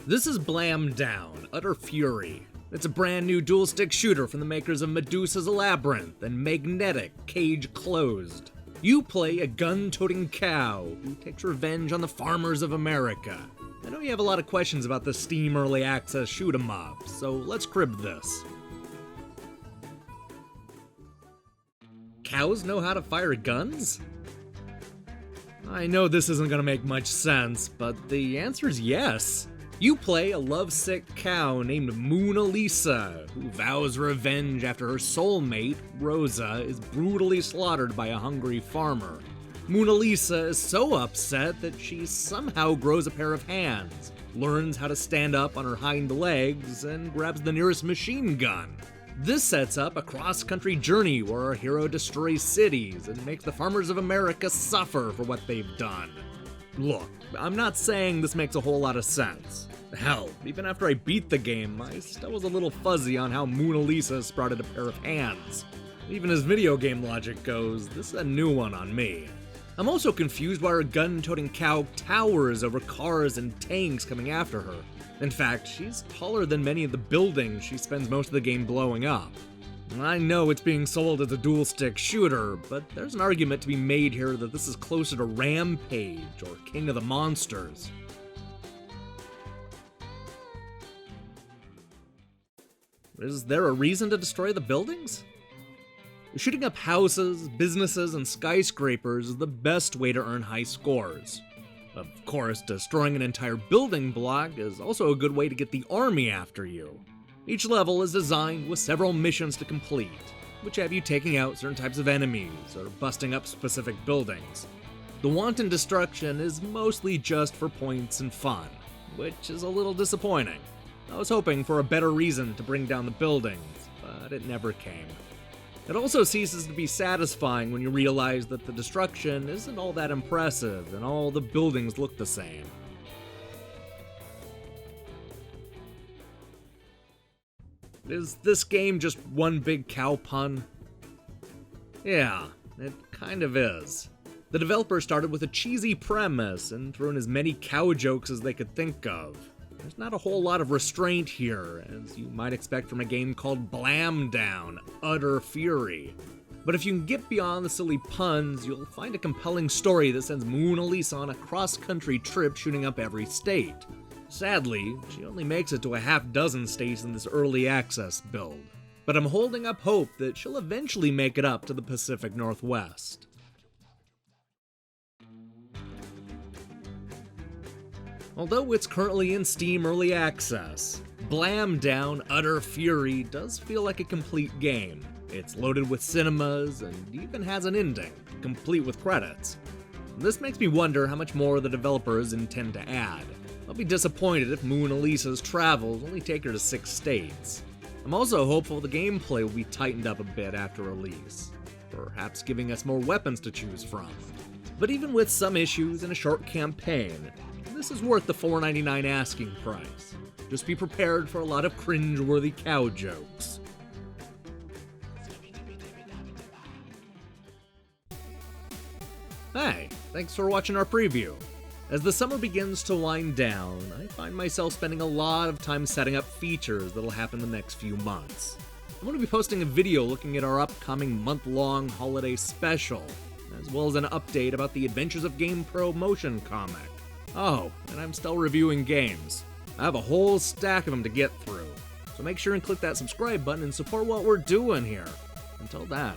This is Blamdown, Udder Fury. It's a brand new dual-stick shooter from the makers of Medusa's Labyrinth and Magnetic, Cage Closed. You play a gun-toting cow who takes revenge on the farmers of America. I know you have a lot of questions about the Steam Early Access shoot-'em-up, so let's crib this. Cows know how to fire guns? I know this isn't gonna make much sense, but the answer is yes. You play a lovesick cow named Mona Lisa, who vows revenge after her soulmate, Rosa, is brutally slaughtered by a hungry farmer. Mona Lisa is so upset that she somehow grows a pair of hands, learns how to stand up on her hind legs, and grabs the nearest machine gun. This sets up a cross-country journey where our hero destroys cities and makes the farmers of America suffer for what they've done. Look, I'm not saying this makes a whole lot of sense. Hell, even after I beat the game, I still was a little fuzzy on how Mona Lisa sprouted a pair of hands. Even as video game logic goes, this is a new one on me. I'm also confused why her gun-toting cow towers over cars and tanks coming after her. In fact, she's taller than many of the buildings she spends most of the game blowing up. I know it's being sold as a dual-stick shooter, but there's an argument to be made here that this is closer to Rampage or King of the Monsters. Is there a reason to destroy the buildings? Shooting up houses, businesses, and skyscrapers is the best way to earn high scores. Of course, destroying an entire building block is also a good way to get the army after you. Each level is designed with several missions to complete, which have you taking out certain types of enemies or busting up specific buildings. The wanton destruction is mostly just for points and fun, which is a little disappointing. I was hoping for a better reason to bring down the buildings, but it never came. It also ceases to be satisfying when you realize that the destruction isn't all that impressive and all the buildings look the same. Is this game just one big cow pun? Yeah, it kind of is. The developer started with a cheesy premise and threw in as many cow jokes as they could think of. There's not a whole lot of restraint here, as you might expect from a game called Blamdown, Udder Fury. But if you can get beyond the silly puns, you'll find a compelling story that sends Mona Lisa on a cross-country trip shooting up every state. Sadly, she only makes it to a half-dozen states in this early access build. But I'm holding up hope that she'll eventually make it up to the Pacific Northwest. Although it's currently in Steam Early Access, Blamdown Udder Fury does feel like a complete game. It's loaded with cinemas and even has an ending, complete with credits. This makes me wonder how much more the developers intend to add. I'll be disappointed if Mona Lisa's travels only take her to 6 states. I'm also hopeful the gameplay will be tightened up a bit after release, perhaps giving us more weapons to choose from. But even with some issues and a short campaign, this is worth the $4.99 asking price. Just be prepared for a lot of cringe-worthy cow jokes. Hey, thanks for watching our preview. As the summer begins to wind down, I find myself spending a lot of time setting up features that'll happen the next few months. I'm going to be posting a video looking at our upcoming month-long holiday special, as well as an update about the Adventures of GamePro motion comic. Oh, and I'm still reviewing games. I have a whole stack of them to get through, so make sure and click that subscribe button and support what we're doing here. Until then.